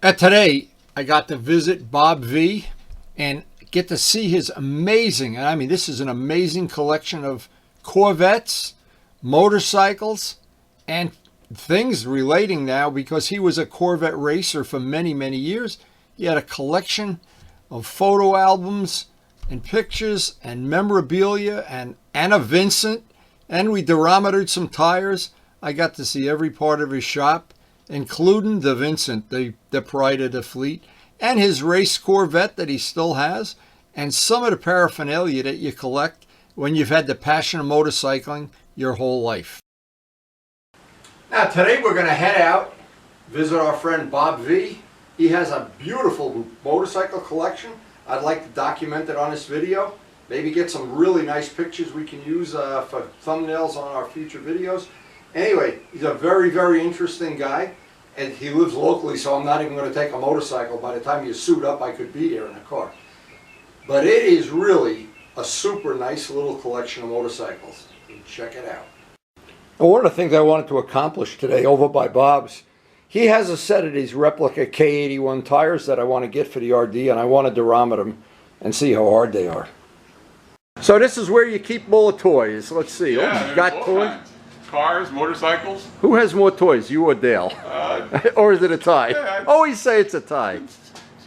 And today I got to visit Bob V and get to see his amazing, and I mean this is an amazing collection of Corvettes, motorcycles, and things relating now because he was a Corvette racer for many, many years. He had a collection of photo albums and pictures and memorabilia and a VINCENT, and we durometered some tires. I got to see every part of his shop, including the VINCENT, the pride of the fleet, and his race Corvette that he still has, and some of the paraphernalia that you collect when you've had the passion of motorcycling your whole life. Now today we're going to head out, visit our friend Bob V. He has a beautiful motorcycle collection. I'd like to document it on this video. Maybe get some really nice pictures we can use for thumbnails on our future videos. Anyway, he's a very, very interesting guy, and he lives locally, so I'm not even going to take a motorcycle. By the time you suit up, I could be there in a car. But it is really a super nice little collection of motorcycles. Check it out. And one of the things I wanted to accomplish today over by Bob's, he has a set of these replica K81 tires that I want to get for the RD, and I want to durometer them and see how hard they are. So this is where you keep all the toys. Let's see. Yeah, oh, you got toys? Kinds. Cars, motorcycles. Who has more toys, you or Dale? Or is it a tie? Yeah, Always say it's a tie.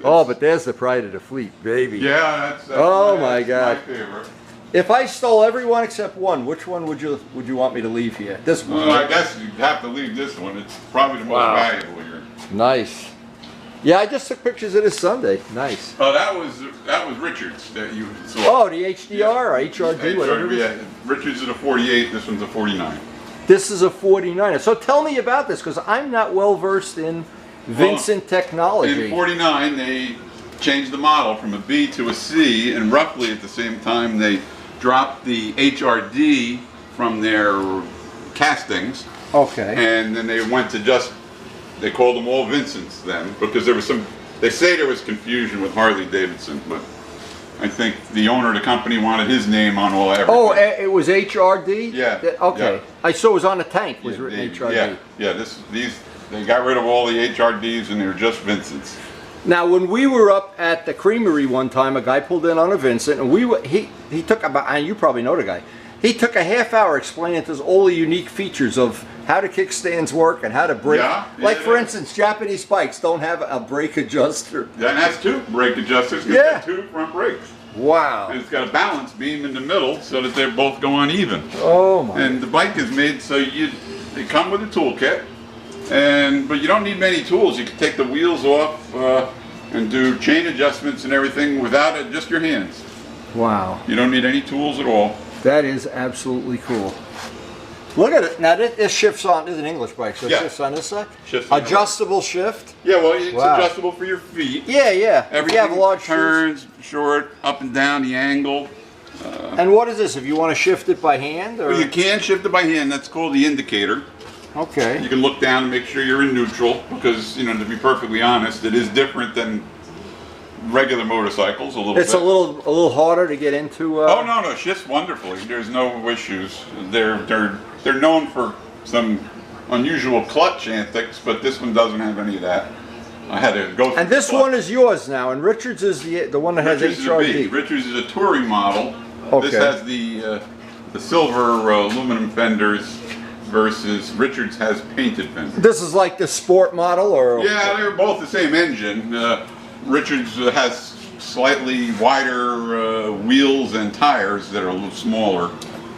Oh, but there's the pride of the fleet, baby. Yeah, that's oh my God. My favorite. If I stole every one except one, which one would you want me to leave here? This one. Well, I guess you'd have to leave this one. It's probably the most valuable here. Nice. Yeah, I just took pictures of this Sunday. Nice. Oh, that was Richards that you saw. Oh, the HDR or HRD, whatever it is. Yeah, Richards is a 48. This one's a 49. This is a 49er. So tell me about this, because I'm not well versed in VINCENT technology. In 49, they changed the model from a B to a C, and roughly at the same time they dropped the HRD from their castings. Okay. And then they went to they called them all VINCENTs then, because there was they say there was confusion with Harley Davidson, but I think the owner of the company wanted his name on everything. Oh, it was HRD? Yeah. Okay. Yeah. I saw it was on the tank, was written HRD. Yeah, they got rid of all the HRDs and they were just VINCENTs. Now, when we were up at the creamery one time, a guy pulled in on a VINCENT, and he took about, and you probably know the guy, he took a half hour explaining to us all the unique features of how the kickstands work and how to brake. Like, for instance, Japanese bikes don't have a brake adjuster. That has two brake adjusters. It's got two front brakes. Wow. And it's got a balance beam in the middle so that they both go on even. Oh my. And the bike is made so they come with a toolkit, but you don't need many tools. You can take the wheels off and do chain adjustments and everything without just your hands. Wow. You don't need any tools at all. That is absolutely cool. Look at it. Now this shifts on. This is an English bike, so it shifts on this side. Adjustable shift. Yeah, well, it's adjustable for your feet. Yeah, yeah. Everything you have large turns, short, up and down, the angle. And what is this? If you want to shift it by hand? Or? Well, you can shift it by hand. That's called the indicator. Okay. You can look down and make sure you're in neutral because, to be perfectly honest, it is different than regular motorcycles a little bit. It's a little harder to get into. Oh no, it shifts wonderfully. There's no issues. They're known for some unusual clutch antics, but this one doesn't have any of that. I had to go through. And this one is yours now, and Richards is the one that has HRD. Richards is a touring model. Okay. This has the silver aluminum fenders versus Richards has painted fenders. This is like the sport model, or? Yeah, they're both the same engine. Richards has slightly wider wheels and tires that are a little smaller.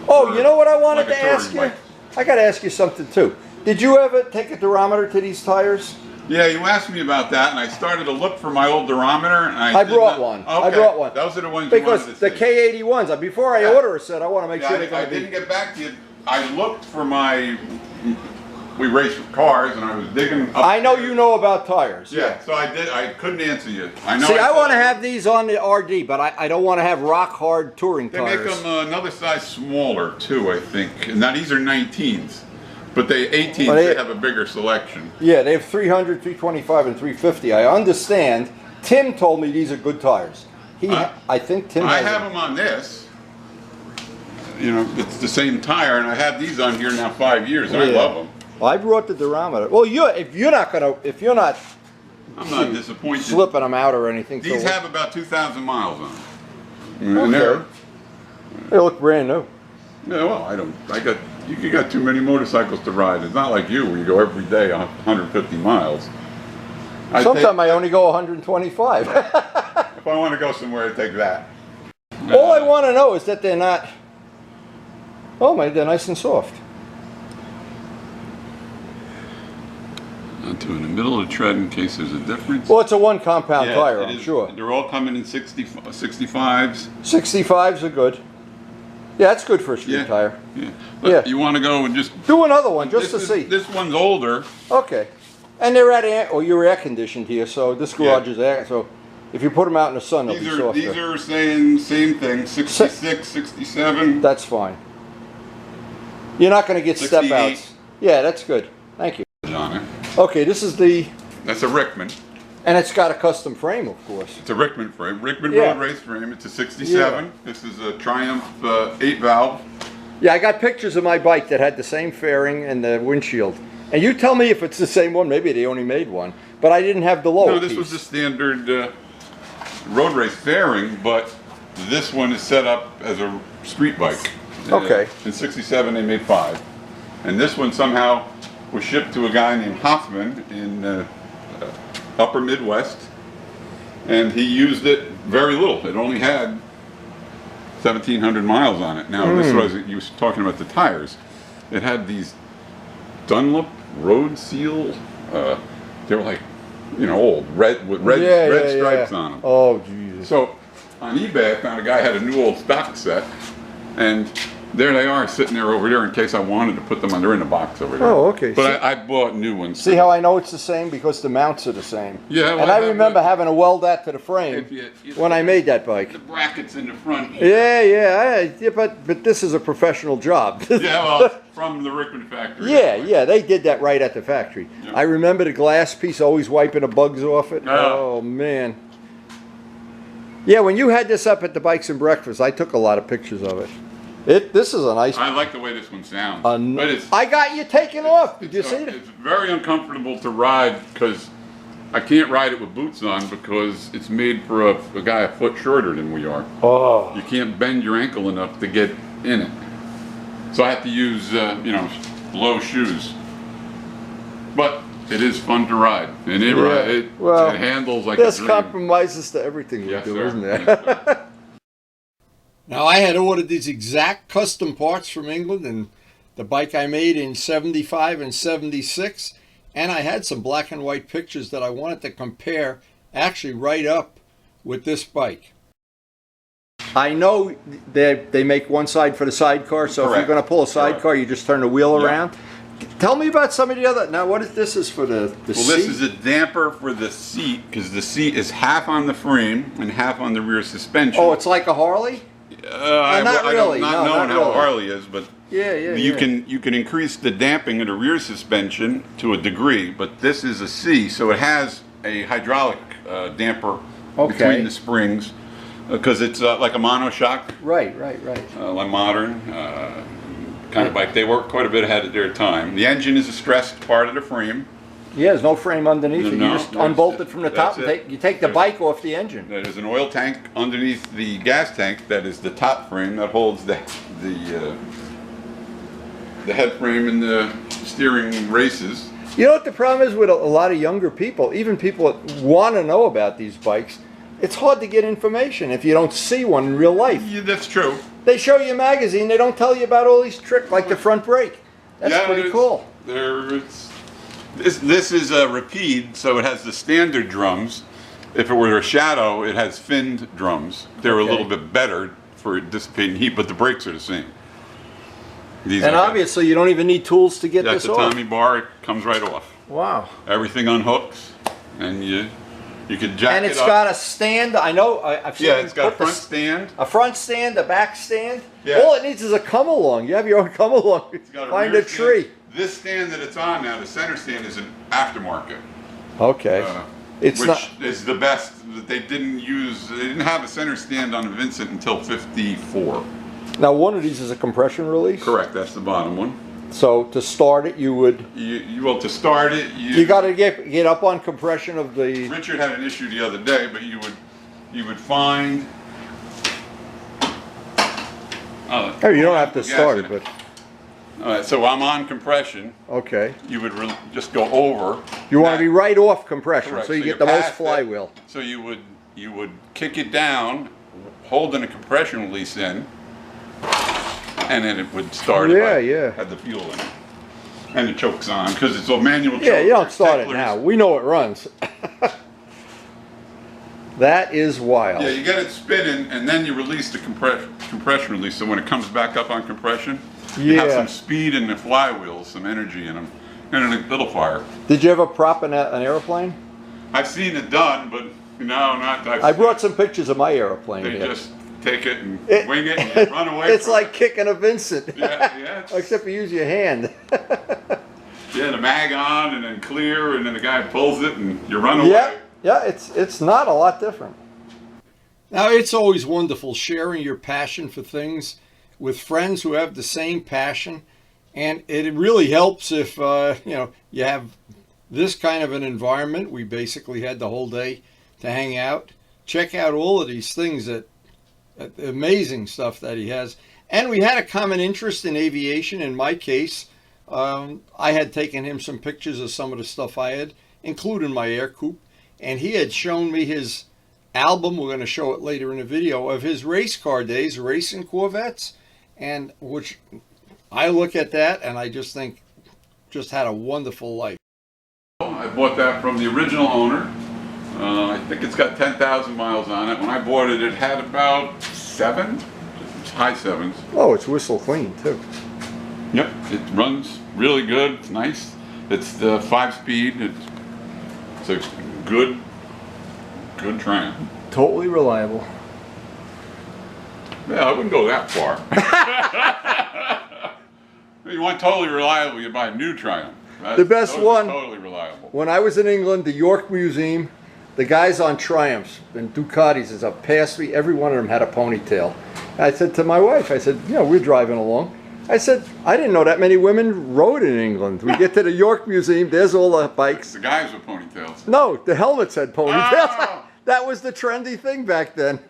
Oh, you know what I wanted to ask you? bike. I got to ask you something too. Did you ever take a durometer to these tires? Yeah, you asked me about that, and I started to look for my old durometer, and I brought one. Okay. I brought one. Those are the ones because you wanted to the see. K81s. Before I order a set, I want to make sure they're going to be. I didn't get back to you. I looked for my. We raced with cars, and I was digging up. I know you know about tires. Yeah, so I did. I couldn't answer you. I know. See, I want to have these on the RD, but I don't want to have rock hard touring tires. They make them another size smaller too, I think. And now these are 19s, but 18s they have a bigger selection. Yeah, they have 300, 325, and 350. I understand. Tim told me these are good tires. I think Tim. I have them on this. It's the same tire, and I have these on here now 5 years. And I love them. Well, I brought the durometer. Well, if you're not I'm not disappointed. Slipping them out or anything. These so have about 2,000 miles on them. And okay. They look brand new. Yeah, well, you got too many motorcycles to ride. It's not like you, where you go every day 150 miles. Sometimes I only go 125. If I want to go somewhere, I take that. All I want to know is that they're not, oh my, they're nice and soft. Not in the middle of the tread in case there's a difference. Well, it's a one compound tire, I'm is, sure. They're all coming in 65s. 65s are good. Yeah, that's good for a street tire. Yeah. But you want to go and just do another one just to see. This one's older. Okay. And they're you're air conditioned here, so this garage is air, so if you put them out in the sun, they'll be softer. These are saying same thing, 66, 67. That's fine. You're not going to get 68. step outs. Yeah, that's good. Thank you. On it. Okay, this is the... That's a Rickman. And it's got a custom frame, of course. It's a Rickman frame. Rickman road race frame. It's a 67. Yeah. This is a Triumph 8-valve. Yeah, I got pictures of my bike that had the same fairing and the windshield. And you tell me if it's the same one. Maybe they only made one. But I didn't have the lower No, this was the standard road race fairing, but this one is set up as a street bike. Okay. In 67 they made 5. And this one somehow was shipped to a guy named Hoffman in upper Midwest. And he used it very little. It only had 1,700 miles on it. Now, this was, you was talking about the tires. It had these Dunlop road seal, they were like, you know, old, red, with red stripes on them. Oh, Jesus. So, on eBay, I found a guy had a new old stock set, and there they are, sitting there over there in case I wanted to put them on. They're in the box over there. Oh, okay. But I bought new ones. See how I know it's the same? Because the mounts are the same. Yeah. Well, and I remember having to weld that to the frame when I made that bike. The brackets in the front. Yeah, but this is a professional job. Yeah, well, from the Rickman factory. Yeah, they did that right at the factory. Yeah. I remember the glass piece always wiping the bugs off it. Oh, man. Yeah, when you had this up at the Bikes and Breakfast, I took a lot of pictures of it. This is a nice... I like the way this one sounds. But it's, I got you taken off. Did you see it? It's very uncomfortable to ride because I can't ride it with boots on because it's made for a guy a foot shorter than we are. Oh. You can't bend your ankle enough to get in it. So I have to use, you know, low shoes. But it is fun to ride. And it handles like a dream. There's compromises to everything we do, isn't there? Yes, Now, I had ordered these exact custom parts from England, and the bike I made in 75 and 76, and I had some black and white pictures that I wanted to compare actually right up with this bike. I know they make one side for the sidecar, so if you're going to pull a sidecar, you just turn the wheel around. Tell me about some of the other. Now, what is this? Is for the seat? Well, this is a damper for the seat because the seat is half on the frame and half on the rear suspension. Oh, it's like a Harley? Not really. Not knowing how Harley is, but you can increase the damping of the rear suspension to a degree. But this is a C, so it has a hydraulic damper between the springs because it's like a monoshock. Right. Like modern kind of bike. They work quite a bit ahead of their time. The engine is a stressed part of the frame. Yeah, there's no frame underneath it. You just unbolt it from the top and you take the bike off the engine. There's an oil tank underneath the gas tank that is the top frame that holds the head frame and the steering races. You know what the problem is with a lot of younger people, even people that want to know about these bikes, it's hard to get information if you don't see one in real life. Yeah, that's true. They show you a magazine, they don't tell you about all these tricks like the front brake. That's pretty cool. This is a Rapide, so it has the standard drums. If it were a Shadow, it has finned drums. They're a little bit better for dissipating heat, but the brakes are the same. And obviously, you don't even need tools to get this off. That's the Tommy bar, it comes right off. Wow. Everything unhooks, and you can jack it up. And it's got a stand, I know, I've seen it's got a front stand. A front stand, a back stand. Yeah. All it needs is a come-along. You have your own come-along. Find a tree. This stand that it's on now, the center stand, is an aftermarket. Okay. Which is the best that they didn't use. They didn't have a center stand on a Vincent until '54. Now, one of these is a compression release? Correct, that's the bottom one. So to start it, you would. Well, to start it, You got to get up on compression of the. Richard had an issue the other day, but you would find. Oh, you don't have to start it, but. All right, so I'm on compression. Okay. You would just go over. You want to be right off compression, Correct. so you get the most flywheel. So you would kick it down, holding a compression release in, and then it would start. Yeah. Had the fuel in it, and the choke's on because it's a manual choke. Yeah, you don't start it now. We know it runs. That is wild. Yeah, you get it spinning, and then you release the compression release. So when it comes back up on compression, you have some speed in the flywheels, some energy in them, and a little fire. Did you ever prop an airplane? I've seen it done, but no, not. I brought some pictures of my airplane. They here. just take it and wing it and run away. It's like kicking a Vincent. Yeah. Except you use your hand. Yeah, the mag on and then clear, and then the guy pulls it and you run away. Yeah, it's not a lot different. Now, it's always wonderful sharing your passion for things with friends who have the same passion, and it really helps if you have this kind of an environment. We basically had the whole day to hang out, check out all of these things, that amazing stuff that he has, and we had a common interest in aviation. In my case, I had taken him some pictures of some of the stuff I had, including my air coupe, and he had shown me his album. We're going to show it later in the video, of his race car days racing Corvettes. And which I look at that and I just think, just had a wonderful life. I bought that from the original owner. I think it's got 10,000 miles on it. When I bought it, it had about 7, high 7s. Oh, it's whistle clean too. Yep, it runs really good. It's nice. It's the 5-speed. It's a good Triumph. Totally reliable. Yeah, I wouldn't go that far. You want totally reliable, you buy a new Triumph. The best one, totally reliable. When I was in England, the York Museum, the guys on Triumphs and Ducatis as up past me, every one of them had a ponytail. I said to my wife, I said, we're driving along. I said, I didn't know that many women rode in England. We get to the York Museum, there's all the bikes. The guys with ponytails. No, the helmets had ponytails. Oh. That was the trendy thing back then.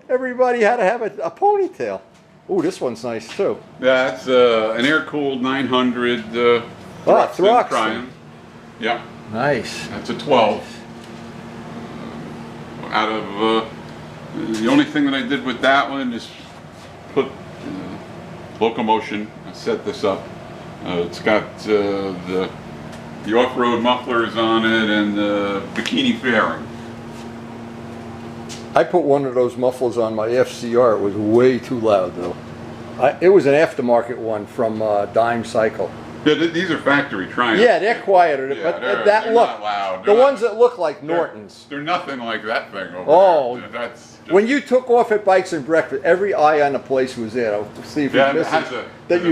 Everybody had to have a ponytail. Oh, this one's nice too. Yeah, it's an air-cooled 900 Thruxton. Triumph. Yeah. Nice. That's a 12. Out of the only thing that I did with that one is put locomotion. I set this up. It's got the off-road mufflers on it and the bikini fairing. I put one of those mufflers on my FCR. It was way too loud though. It was an aftermarket one from Dime Cycle. Yeah, these are factory Triumphs. Yeah, they're quieter, Yeah, but they're look, not loud. the ones that look like Nortons. They're nothing like that thing over there. That's when you took off at Bikes and Breakfast, every eye on the place was there. I'll see if you'd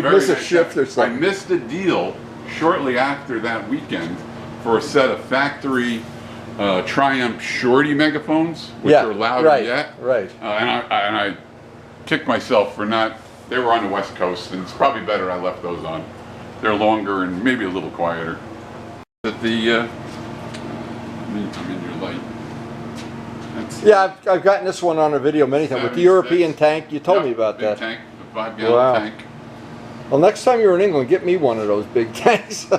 miss a shift or something. I missed a deal shortly after that weekend for a set of factory Triumph Shorty megaphones, which are louder yet. Right. And I kicked myself for not. They were on the West Coast, and it's probably better I left those on. They're longer and maybe a little quieter. But I'm in your light. Yeah, I've gotten this one on a video many times with the European tank. You told me about big that. Tank, the 5-gallon tank. Well, next time you're in England, get me one of those big tanks.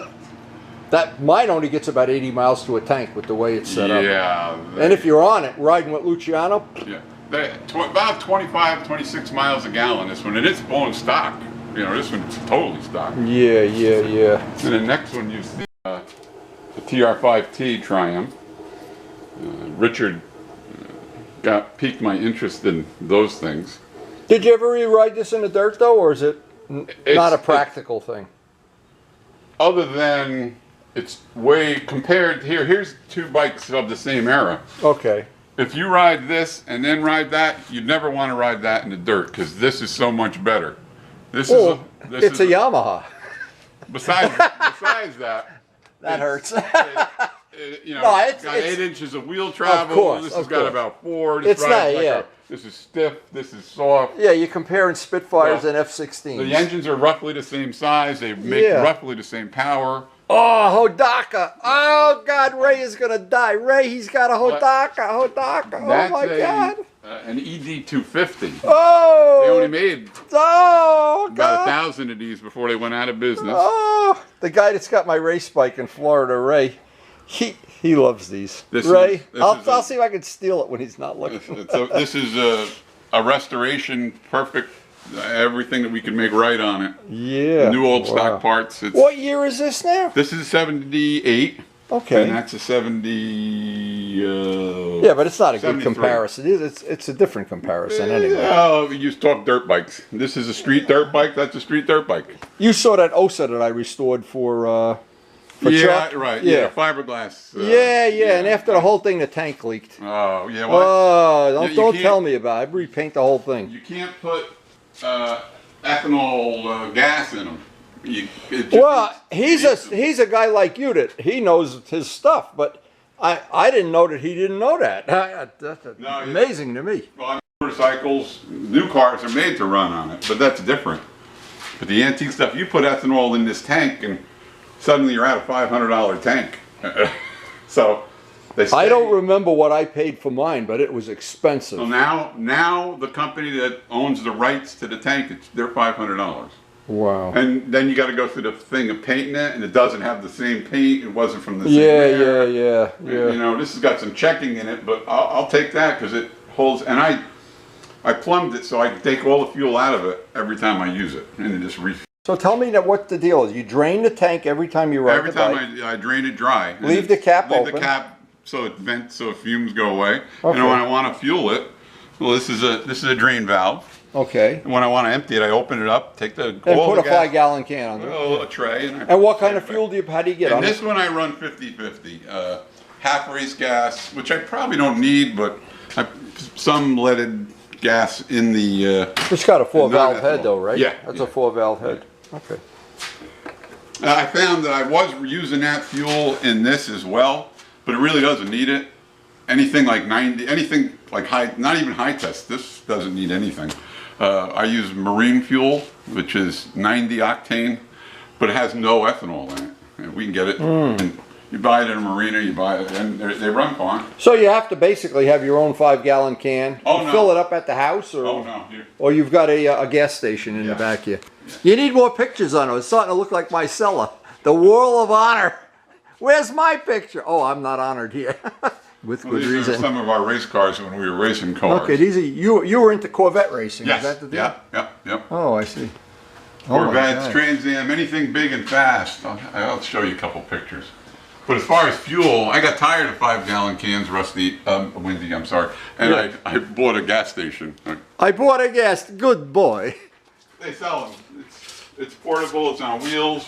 That mine only gets about 80 miles to a tank with the way it's set up. Yeah. And if you're on it, riding with Luciano. Yeah. About 25, 26 miles a gallon, this one. And it's blown stock. This one's totally stock. Yeah. And the next one you see, the TR5T Triumph. Richard piqued my interest in those things. Did you ever ride this in the dirt though, or is it not a practical thing? Other than it's way compared here. Here's two bikes of the same era. Okay. If you ride this and then ride that, you'd never want to ride that in the dirt because this is so much better. It's a Yamaha. Besides that, that hurts. You know, No, it's got 8 inches of wheel travel. course, this of has got course. about 4. It's not, like yeah. this is stiff. This is soft. Yeah, you're comparing Spitfires Well, and F-16s. The engines are roughly the same size. They make Yeah. roughly the same power. Oh, HODAKA. Oh, God, Ray is going to die. Ray, he's got a HODAKA. HODAKA. Oh, That's my God. An ED250. Oh. They only made Oh, about God. 1,000 of these before they went out of business. Oh, the guy that's got my race bike in Florida, Ray, he loves these. This Ray, is I'll see if I can steal it when he's not looking. This is a restoration, perfect, everything that we can make right on it. Yeah. New old stock parts. What year is this now? This is a 78. Okay. And that's a 70. Yeah, but it's not a good 73. comparison. It's a different comparison anyway. Oh, you talk dirt bikes. This is a street dirt bike. That's a street dirt bike. You saw that OSA that I restored for yeah, Chuck? right. Yeah. Yeah, fiberglass. Yeah. And after the whole thing, the tank leaked. Oh, yeah. Well, Oh, don't can't- tell me about it. I repaint the whole thing. You can't put ethanol gas in them. Well, he's a guy like you that he knows his stuff, but I didn't know that he didn't know that. That's amazing to me. Well, motorcycles, new cars are made to run on it, but that's different. But the antique stuff, you put ethanol in this tank, and suddenly you're at a $500 tank. So they say, I don't remember what I paid for mine, but it was expensive. So now the company that owns the rights to the tank, they're $500. Wow. And then you got to go through the thing of painting it, and it doesn't have the same paint. It wasn't from the same Yeah. You know, this has got some checking in it, but I'll take that because it holds. And I plumbed it so I can take all the fuel out of it every time I use it, and it just refuels. So tell me what the deal is. You drain the tank every time you ride Every the bike. time I drain it dry. And Leave the cap leave open. the cap so it vents, so fumes go away. Okay. And when I want to fuel it, well, this is a drain valve. Okay. And when I want to empty it, I open it up, take the And put a gas, 5-gallon can on there. a tray, And what kind of fuel how do you get And on this it? one I run 50-50. Half race gas, which I probably don't need, but some leaded gas in the. It's got a 4-valve non-ethanol. head though, right? Yeah. That's a 4-valve head. Okay. I found that I was using that fuel in this as well, but it really doesn't need it. Anything like 90, anything like high, not even high test, this doesn't need anything. I use marine fuel, which is 90 octane, but it has no ethanol in it. And we can get it. And you buy it in a marina, you buy it, and they run fine. So you have to basically have your own 5-gallon can. Oh, You no. fill it up at the house, or Oh no, here. or you've got a gas station in the back here. You need more pictures on it. It's starting to look like my cellar. The Wall of Honor. Where's my picture? Oh, I'm not honored here. With Well, good these reason. are some of our race cars when we were racing cars. Okay, these are you were into Corvette racing. Yes. Is that the deal? Yep. Oh, I see. Oh, my Corvettes, God. Trans Am, anything big and fast. I'll show you a couple pictures. But as far as fuel, I got tired of 5-gallon cans, Windy, I'm sorry. And Yeah. I bought a gas station. I bought a gas. Good boy. They sell them. It's portable, it's on wheels.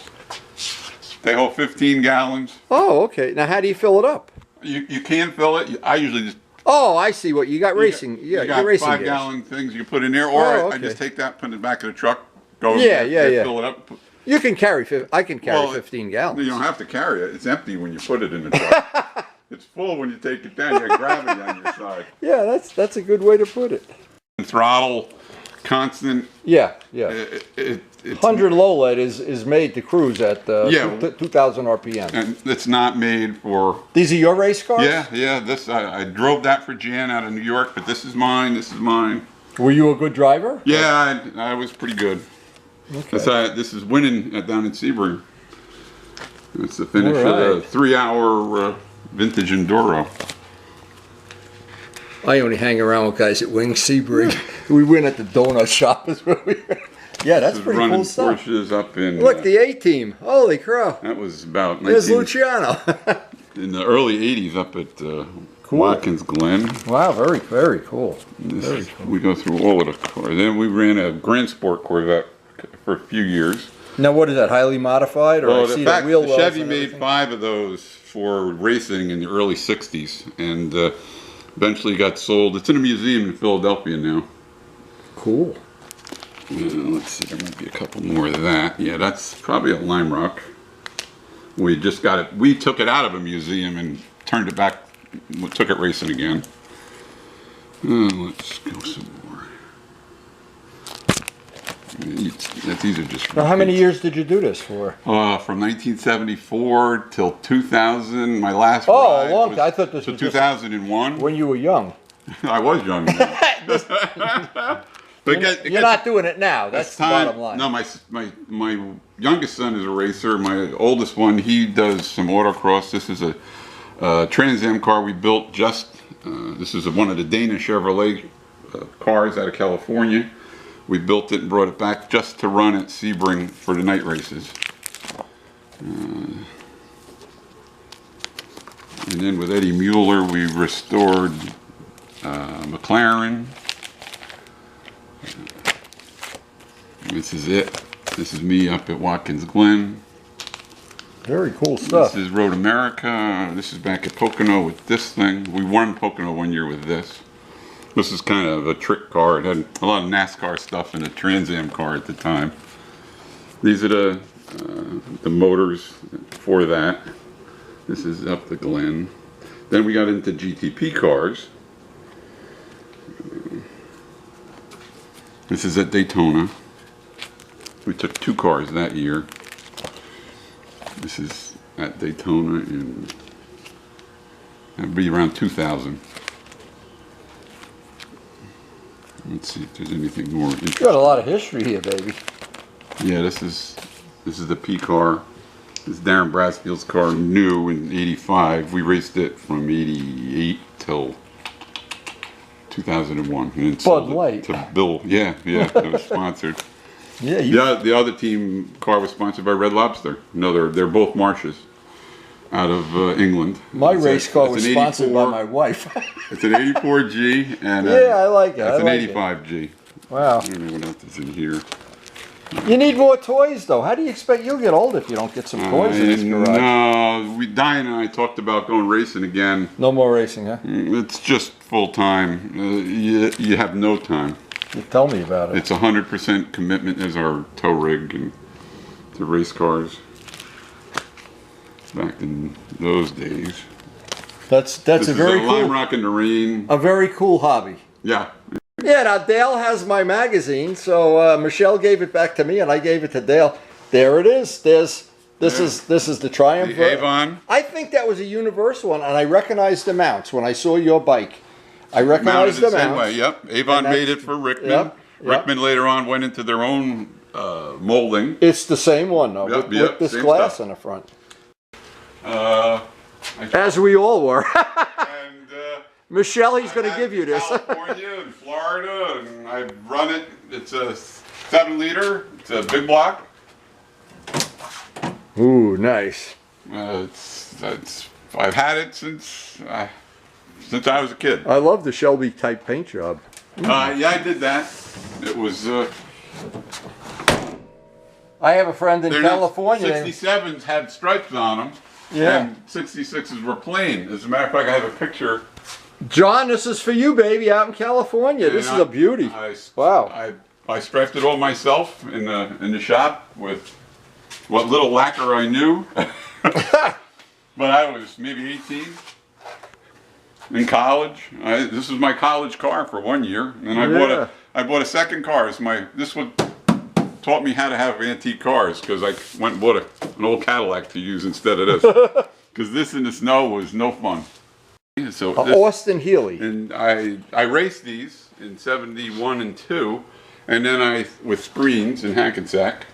They hold 15 gallons. Oh, okay. Now, how do you fill it up? You can fill it. I usually just Oh, I see what you got. Racing. Yeah, you got you're racing. 5-gallon things you put in there, or Oh, I okay. just take that, put it in the back of the truck, go Yeah, there, yeah. fill it up. You can carry. I can carry Well, 15 gallons. You don't have to carry it. It's empty when you put it in the truck. It's full when you take it down. You got gravity on your side. Yeah, that's a good way to put it. Throttle, constant. Yeah. It's 100 low lead is made to cruise at Yeah. 2,000 RPM. and it's not made for. These are your race cars? Yeah. This I drove that for Jan out of New York, but this is mine. This is mine. Were you a good driver? Yeah, I was pretty good. Okay. This is winning down in Sebring. It's the finish All of the right. 3-hour vintage Enduro. I only hang around with guys at Wing Sebring. We win at the donut shop is where we Yeah, that's This is pretty running cool stuff. Porsches up in. Look, the A-Team. Holy crow. That was about There's 19, Luciano. in the early 80s up at Watkins Glen. Wow, very, very cool. We go through all of the cars. Then we ran a Grand Sport Corvette for a few years. Now, what is that, highly modified? Or I Well, see in the fact, wheel the wells Chevy and made everything. 5 of those for racing in the early 60s and eventually got sold. It's in a museum in Philadelphia now. Cool. Let's see, there might be a couple more of that. Yeah, that's probably a Lime Rock. We just got it. We took it out of a museum and turned it back. Took it racing again. Let's go some more. These are just. Now, how many years did you do this for? From 1974 till 2000. My last. Oh, ride a long was time. I thought this was 2001. When you were young. I was young. But You're not doing it now. That's the bottom line. No, my youngest son is a racer. My oldest one, he does some autocross. This is a Trans Am car we built just. This is one of the Danish Chevrolet cars out of California. We built it and brought it back just to run at Sebring for the night races. And then with Eddie Mueller, we restored McLaren. This is it. This is me up at Watkins Glen. Very cool stuff. This is Road America. This is back at Pocono with this thing. We won Pocono one year with this. This is kind of a trick car. It had a lot of NASCAR stuff in a Trans Am car at the time. These are the motors for that. This is up the Glen. Then we got into GTP cars. This is at Daytona. We took 2 cars that year. This is at Daytona in, that'd be around 2000. Let's see if there's anything more interesting. You got a lot of history here, baby. Yeah, this is the P car. This is Darren Brasfield's car, new in '85. We raced it from '88 till 2001. And Bud sold it Light. to Bill. Yeah, it was sponsored. Yeah, The other team car was sponsored by Red Lobster. No, they're both Marshes out of England. My race car was sponsored by my wife. It's an 84G and yeah, I like it. It's an 85G. Wow. I don't know what else is in here. You need more toys, though. How do you expect you'll get old if you don't get some toys in this garage? No, Diane and I talked about going racing again. No more racing, huh? It's just full time. You have no time. You tell me about it. It's 100% commitment as our tow rig and to race cars. Back in those days. That's This a very is a cool. Lime Rock in the Rain. A very cool hobby. Yeah. Yeah, now Dale has my magazine, so Michelle gave it back to me, and I gave it to Dale. There it is. This is the Triumph. The Avon. I think that was a Universal one, and I recognized the mounts when I saw your bike. I recognized the same mounts. way. Yep. Avon made it for Rickman. Yep. Rickman later on went into their own molding. It's the same one though, Yep, with this same glass stuff. in the front. As we all were. and Michelle, he's going to give you this. California and Florida, and I run it. It's a 7-liter. It's a big block. Ooh, nice. I've had it since I was a kid. I love the Shelby type paint job. Yeah, I did that. It was. I have a friend in California. 67s had stripes on them. Yeah. And 66s were plain. As a matter of fact, I have a picture. John, this is for you, baby, out in California. This is a beauty. Wow. I striped it all myself in the shop with what little lacquer I knew. But I was maybe 18 in college. This was my college car for 1 year, and I bought a second car. This one taught me how to have antique cars because I went and bought an old Cadillac to use instead of this. Because this in the snow was no fun. So Austin Healey. And I raced these in 71 and 2, and then with screens in Hackensack.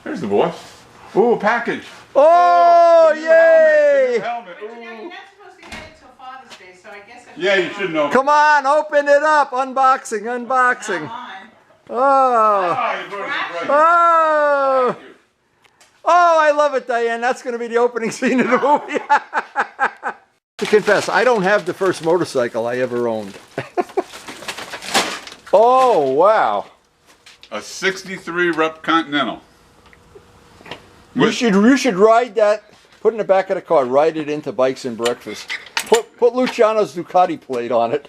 There's the boss. Ooh, a package. Oh, yay! Helmet. But you know, you're not supposed to get it till Father's Day, so I guess I Yeah, you should know. Come on, open it up. Unboxing, unboxing. Oh. Oh. Oh, I love it, Diane. That's going to be the opening scene of the movie. To confess, I don't have the first motorcycle I ever owned. Oh, wow. A 63 Rep Continental. You should ride that, put in the back of the car, ride it into Bikes and Breakfast. Put Luciano's Ducati plate on it.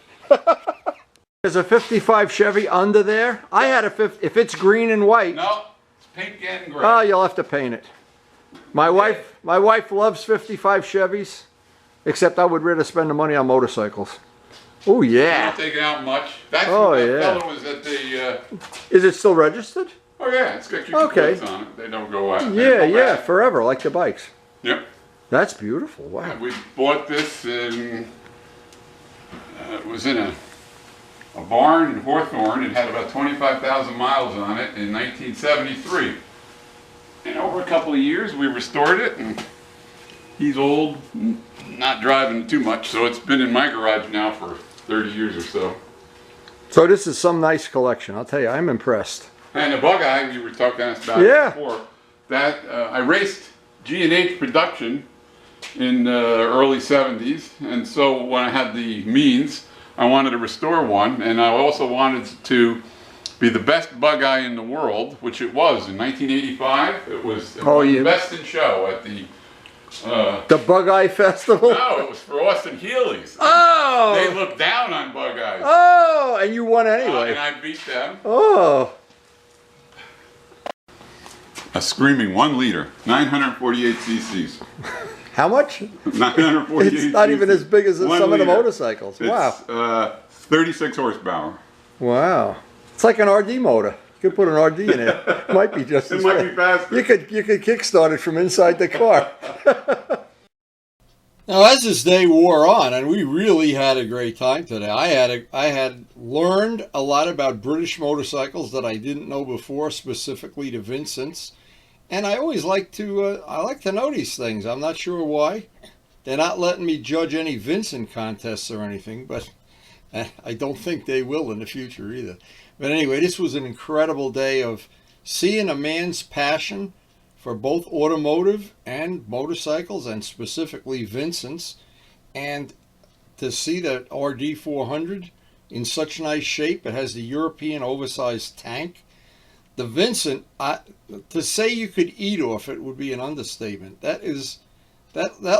There's a 55 Chevy under there. I had a 50, if it's green and white. No, it's pink and gray. Oh, you'll have to paint it. My wife loves 55 Chevys, except I would rather spend the money on motorcycles. Oh I yeah. don't take it out much. That's Oh, when that yeah. fellow was at the. Is it still registered? Oh yeah, it's got your Okay. plates on it. They don't go out. Yeah, yeah, forever, like the bikes. Yep. That's beautiful. Wow. We bought this in. It was in a barn in Hawthorne. It had about 25,000 miles on it in 1973. And over a couple of years, we restored it. And he's old, not driving too much, so it's been in my garage now for 30 years or so. So this is some nice collection. I'll tell you, I'm impressed. And the bug eye you were talking to us about before, that I raced G&H production in the early 70s, and so when I had the means, I wanted to restore one, and I also wanted to be the best bug eye in the world, which it was in 1985. It was the best in show at the Bug Eye Festival? No, it was for Austin Healey's. Oh! They looked down on bug eyes. Oh, and you won anyway. And I beat them. Oh. A screaming 1 liter, 948 cc's. How much? 948 It's not even as big as some of the liter. motorcycles. Wow. It's 36 horsepower. Wow. It's like an RD motor. You could put an RD in it. It might be just It as might fast. be faster. You could kickstart it from inside the car. Now, as this day wore on, and we really had a great time today, I had learned a lot about British motorcycles that I didn't know before, specifically the Vincents. And I always like to know these things. I'm not sure why. They're not letting me judge any Vincent contests or anything, but I don't think they will in the future either. But anyway, this was an incredible day of seeing a man's passion for both automotive and motorcycles, and specifically Vincent's, and to see that RD 400 in such nice shape. It has the European oversized tank. The Vincent, to say you could eat off it would be an understatement. That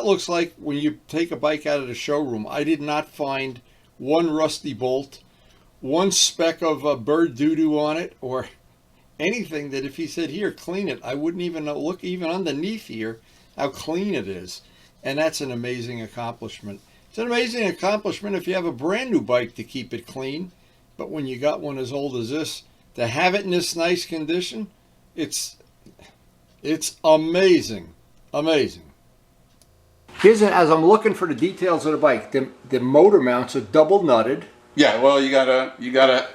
looks like when you take a bike out of the showroom. I did not find one rusty bolt, one speck of bird doo-doo on it, or anything that if he said, here, clean it, I wouldn't even look even underneath here how clean it is. And that's an amazing accomplishment. It's an amazing accomplishment if you have a brand new bike to keep it clean, but when you got one as old as this, to have it in this nice condition, it's amazing, amazing. Here's as I'm looking for the details of the bike. The motor mounts are double nutted. Yeah, well, you got a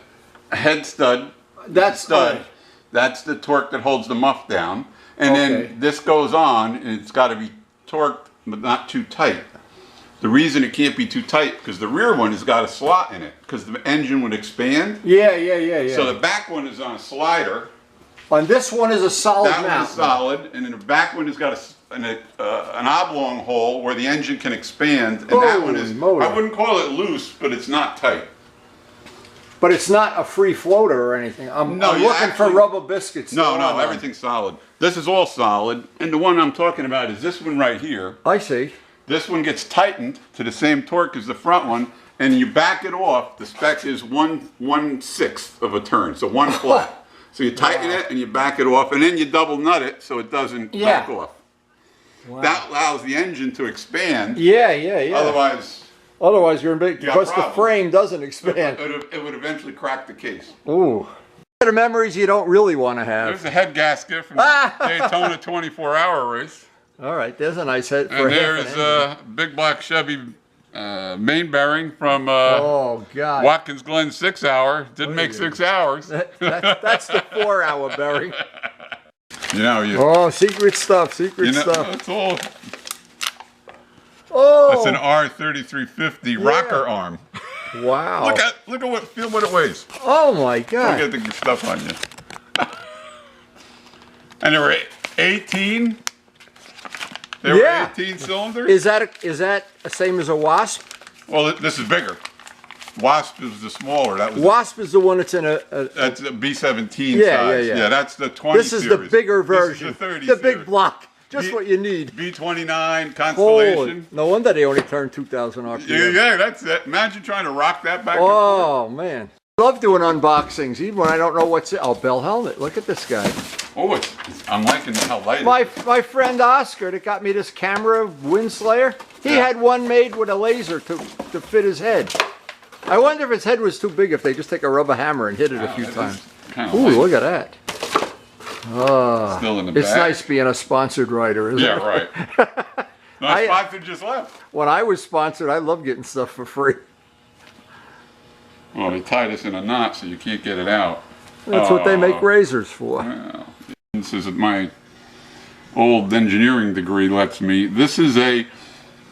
head stud. That's stud. That's the torque that holds the muff down, and then this goes on, and it's got to be torqued, but not too tight. The reason it can't be too tight because the rear one has got a slot in it because the engine would expand. Yeah. So the back one is on a slider. On this one is a solid mount. That one is solid, and then the back one has got an oblong hole where the engine can expand, and that one is, I wouldn't call it loose, but it's not tight. But it's not a free floater or anything. I'm looking for rubber biscuits. No, everything's solid. This is all solid, and the one I'm talking about is this one right here. I see. This one gets tightened to the same torque as the front one, and you back it off. The spec is 1/6 of a turn, so one flat. So you tighten it and you back it off, and then you double nut it so it doesn't back off. Wow. That allows the engine to expand. Yeah. Otherwise you're in big, because the frame doesn't expand. It would eventually crack the case. Ooh. The memories you don't really want to have. There's a head gasket from the Daytona 24-hour race. All right, there's a nice head. And there's a big black Chevy main bearing from Watkins Glen 6-hour. Didn't make 6 hours. That's the 4-hour bearing. Secret stuff, secret stuff. It's all. Oh, that's an R3350 rocker arm. Wow. Feel what it weighs. Oh my God. Look at the stuff on you. And there were 18. There were 18 cylinders. Is that the same as a Wasp? Well, this is bigger. Wasp is the smaller. Wasp is the one that's in that's a B17 size. Yeah, that's the 20 This is series. the bigger version. This is the 30 The series. big block. Just what you need. B29 Constellation. No wonder they only turn 2,000 RPM. Yeah, that's it. Imagine trying to rock that back and forth. Oh, man. I love doing unboxings, even when I don't know what's it. Oh, bell helmet. Look at this guy. Oh, I'm liking how light My friend Oscar that got me this camera, Windslayer, he had one made with a laser to fit his head. I wonder if his head was too big, if they just take a rubber hammer and hit it a few times. Ooh, look at that. Oh, still in the it's bag. Nice being a sponsored writer, isn't it? Yeah, right. No sponsor just left. When I was sponsored, I love getting stuff for free. Well, they tie this in a knot so you can't get it out. That's what they make razors for. Well, this is my old engineering degree lets me. This is a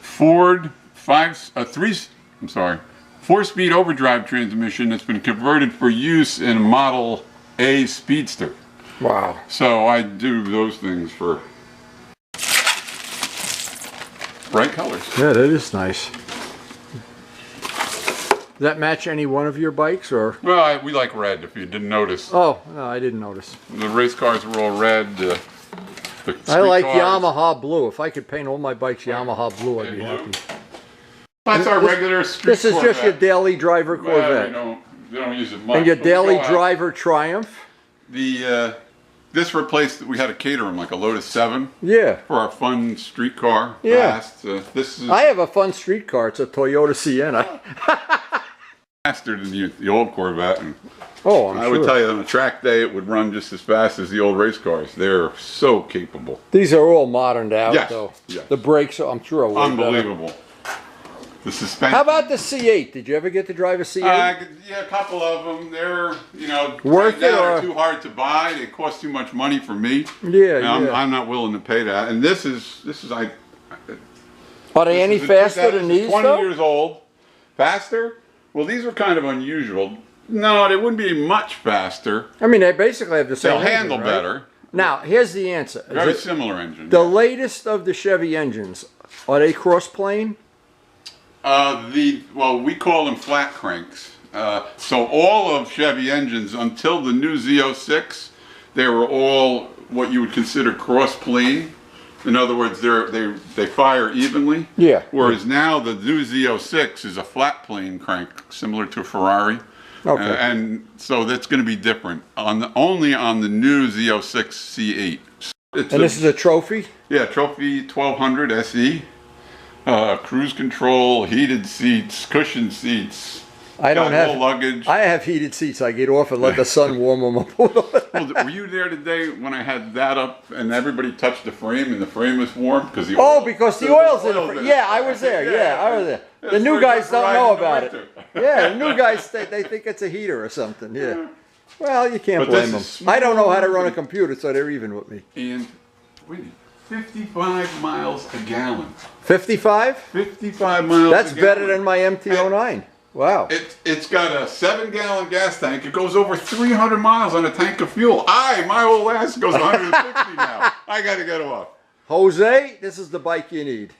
Ford 4-speed overdrive transmission that's been converted for use in a Model A Speedster. Wow. So I do those things for bright colors. Yeah, that is nice. Does that match any one of your bikes, or? Well, we like red, if you didn't notice. Oh, no, I didn't notice. The race cars were all red. The I like cars. Yamaha blue. If I could paint all my bikes Yamaha blue, I'd be happy. That's our regular street This is Corvette. just your daily driver Corvette. Well, we don't use it much. And your but we daily go out. driver Triumph. This replaced, we had to cater them like a Lotus 7 Yeah. for our fun street car. Yeah. Fast. This is I have a fun street car. It's a Toyota Sienna. faster than the old Corvette. And Oh, I'm I sure. would tell you on a track day it would run just as fast as the old race cars. They're so capable. These are all moderned out, Yes, though. yes. The brakes, I'm sure, are way better. Unbelievable. The suspension. How about the C8? Did you ever get to drive a C8? Yeah, a couple of them. They're, Worth right it, now or- they're too hard to buy. They cost too much money for me. Yeah, And yeah. I'm not willing to pay that. And this is Are they any this is faster than these, 20 though? years old. Faster? Well, these are kind of unusual. No, they wouldn't be much faster. I mean, they basically have the same They'll engine, handle right? better. Now, here's the answer. Is Very it similar engine. the latest of the Chevy engines, are they cross-plane? Well, we call them flat cranks. So all of Chevy engines until the new Z06, they were all what you would consider cross-plane. In other words, they fire evenly. Yeah. Whereas now the new Z06 is a flat plane crank, similar to a Ferrari. Okay. And so that's going to be different only on the new Z06 C8. And this is a trophy? Yeah, Trophy 1200 SE. Cruise control, heated seats, cushion seats. I don't got have no luggage. I have heated seats. I get off and let the sun warm them up a little bit. Well, were you there today when I had that up and everybody touched the frame and the frame was warm because the Oh, oil, because the there's oil's in it. it. Yeah, I was there. Yeah, I was there. The It's new for guys don't riding know in the about it. winter. Yeah, the new guys, they think it's a heater or something. Yeah. Well, you can't But this blame them. is I don't know how to run a computer, so they're even with me. And wait, 55 miles a gallon. 55? 55 miles That's a better gallon. than my MT-09. Wow. It's got a 7-gallon gas tank. It goes over 300 miles on a tank of fuel. My whole ass goes 160 now. I got to get off. Jose, this is the bike you need.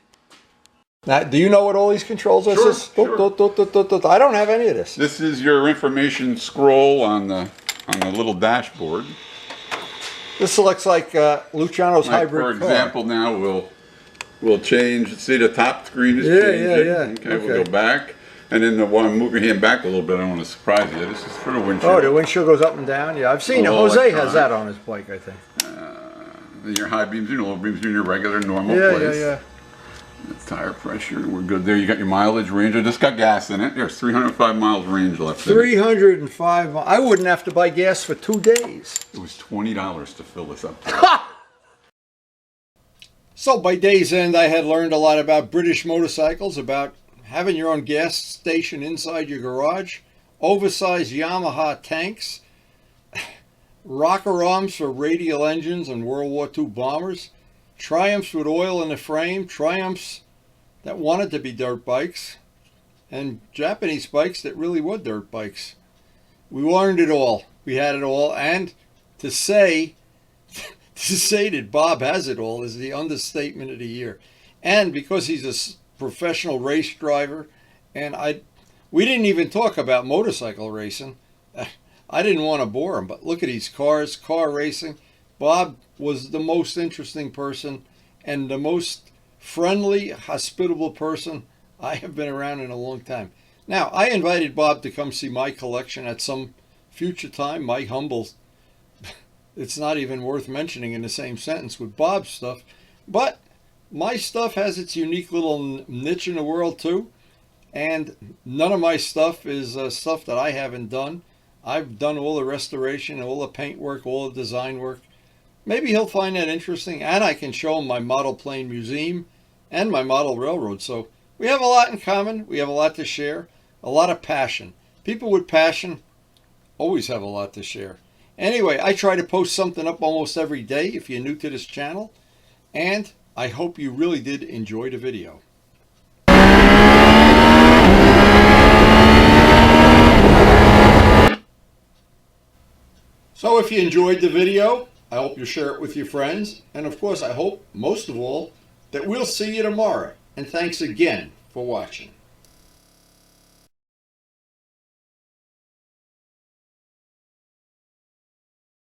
Now, do you know what all these controls are? Sure, This is- sure. I don't have any of this. This is your information scroll on the little dashboard. This looks like Luciano's Like, hybrid for car. example, now we'll change. See, the top screen is Yeah, changing. yeah. Okay, we'll Okay. go back. And then move your hand back a little bit. I don't want to surprise you. This is for the windshield. Oh, the windshield goes up and down? Yeah, I've seen it. All Jose has electronic. that on his bike, I think. Your high beams, your low beams, you're in your regular, normal Yeah, place. yeah. Tire pressure, we're good there. You got your mileage range. I just got gas in it. There's 305 miles range left. in it. 305 miles. I wouldn't have to buy gas for 2 days. It was $20 to fill this up. So by day's end, I had learned a lot about British motorcycles, about having your own gas station inside your garage, oversized Yamaha tanks, rocker arms for radial engines and World War II bombers, Triumphs with oil in the frame, Triumphs that wanted to be dirt bikes, and Japanese bikes that really were dirt bikes. We learned it all. We had it all. And to say that Bob has it all is the understatement of the year. And because he's a professional race driver, and we didn't even talk about motorcycle racing. I didn't want to bore him, but look at these cars, car racing. Bob was the most interesting person and the most friendly, hospitable person I have been around in a long time. Now, I invited Bob to come see my collection at some future time. My humble, it's not even worth mentioning in the same sentence with Bob's stuff. But my stuff has its unique little niche in the world too. And none of my stuff is stuff that I haven't done. I've done all the restoration, all the paint work, all the design work. Maybe he'll find that interesting, and I can show him my model plane museum and my model railroad. So we have a lot in common. We have a lot to share, a lot of passion. People with passion always have a lot to share. Anyway, I try to post something up almost every day if you're new to this channel, and I hope you really did enjoy the video. So if you enjoyed the video, I hope you share it with your friends. And of course, I hope, most of all, that we'll see you tomorrow. And thanks again for watching.